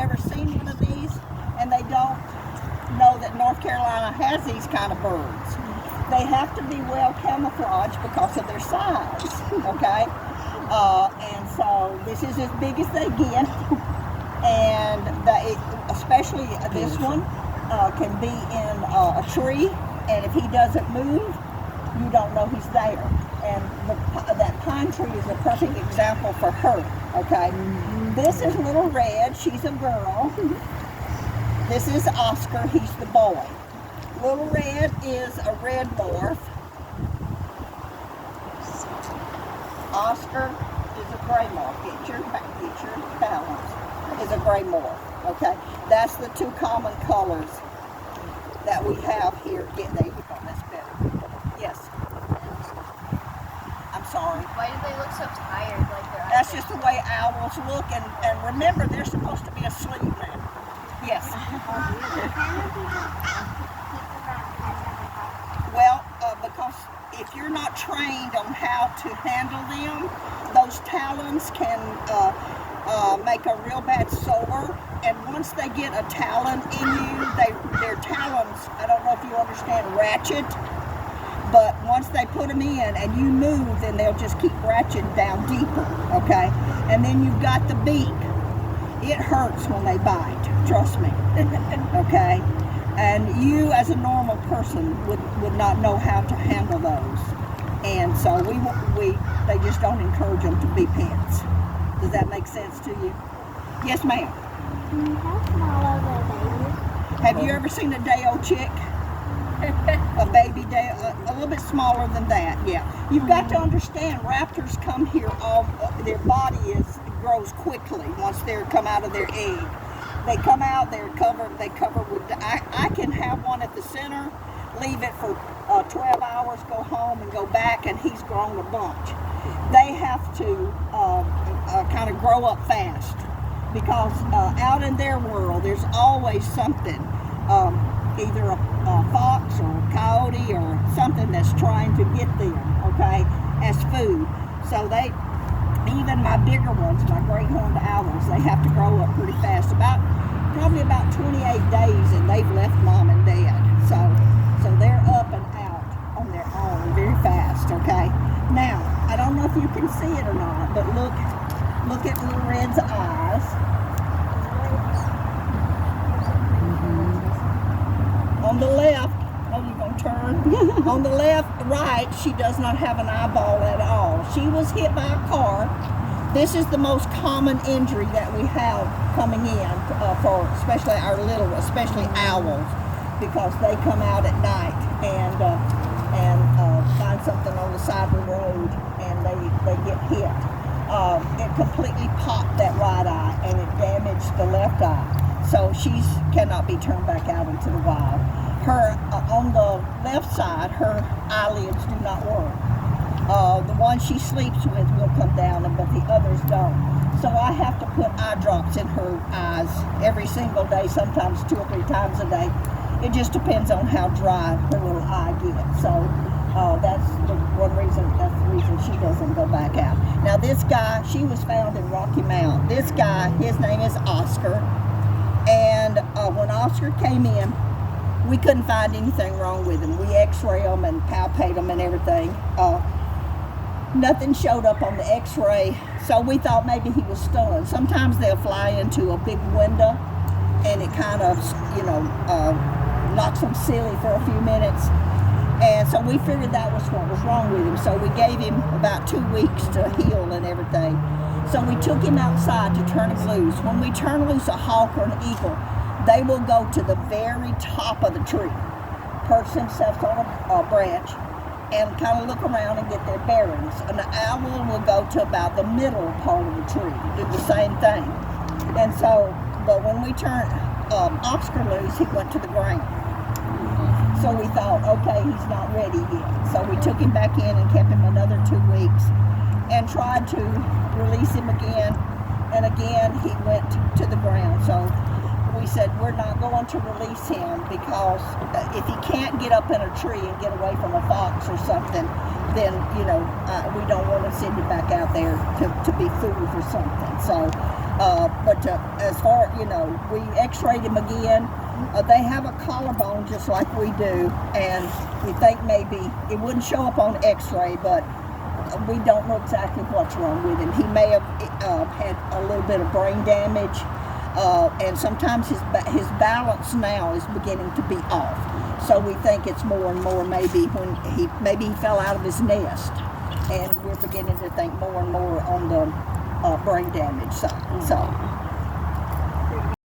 never seen one of these, and they don't know that North Carolina has these kind of birds. They have to be well camouflaged because of their size, okay? And so this is as big as they get, and especially this one can be in a tree, and if he doesn't move, you don't know he's there. And that pine tree is a perfect example for her, okay? This is Little Red, she's a girl. This is Oscar, he's the boy. Little Red is a red morph. Oscar is a gray morph. Get your balance. Is a gray morph, okay? That's the two common colors that we have here. There you go, that's better. Yes. I'm sorry. Why do they look so tired? Like they're That's just the way owls look, and remember, they're supposed to be asleep now. Yes. Well, because if you're not trained on how to handle them, those talons can make a real bad sore. And once they get a talon in you, their talons, I don't know if you understand, ratchet. But once they put them in and you move, then they'll just keep ratcheting down deeper, okay? And then you've got the beak. It hurts when they bite, trust me, okay? And you, as a normal person, would not know how to handle those. And so they just don't encourage them to be pets. Does that make sense to you? Yes, ma'am. How small are the babies? Have you ever seen a day-old chick? A baby day, a little bit smaller than that, yeah. You've got to understand, raptors come here, their body grows quickly once they come out of their egg. They come out, they cover with, I can have one at the center, leave it for 12 hours, go home and go back, and he's grown a bunch. They have to kind of grow up fast, because out in their world, there's always something, either a fox or a coyote or something that's trying to get them, okay, as food. So even my bigger ones, my great horned owls, they have to grow up pretty fast, probably about 28 days, and they've left mom and dad. So they're up and out on their own very fast, okay? Now, I don't know if you can see it or not, but look at Little Red's eyes. On the left, you're going to turn. On the left, right, she does not have an eyeball at all. She was hit by a car. This is the most common injury that we have coming in for especially especially owls, because they come out at night and find something on the side of the road and they get hit. It completely popped that right eye and it damaged the left eye. So she cannot be turned back out into the wild. On the left side, her eyelids do not work. The one she sleeps with will come down, but the others don't. So I have to put eye drops in her eyes every single day, sometimes 2 or 3 times a day. It just depends on how dry her little eye gets. So that's the reason she doesn't go back out. Now this guy, she was found in Rocky Mount. This guy, his name is Oscar. And when Oscar came in, we couldn't find anything wrong with him. We x-ray him and palpate him and everything. Nothing showed up on the x-ray, so we thought maybe he was stunned. Sometimes they'll fly into a big window and it kind of, knocks them silly for a few minutes. And so we figured that was what was wrong with him. So we gave him about 2 weeks to heal and everything. So we took him outside to turn him loose. When we turn loose a hawk or an eagle, they will go to the very top of the tree, perch themselves on a branch, and kind of look around and get their bearings. An owl will go to about the middle part of the tree, do the same thing. And so, but when we turned Oscar loose, he went to the ground. So we thought, okay, he's not ready yet. So we took him back in and kept him another 2 weeks and tried to release him again. And again, he went to the ground. So we said, we're not going to release him, because if he can't get up in a tree and get away from a fox or something, then, we don't want to send him back out there to be food or something. So But as far, we x-rayed him again. They have a collarbone just like we do, and we think maybe it wouldn't show up on x-ray, but we don't know exactly what's wrong with him. He may have had a little bit of brain damage, and sometimes his balance now is beginning to be off. So we think it's more and more maybe when he fell out of his nest, and we're beginning to think more and more on the brain damage side. So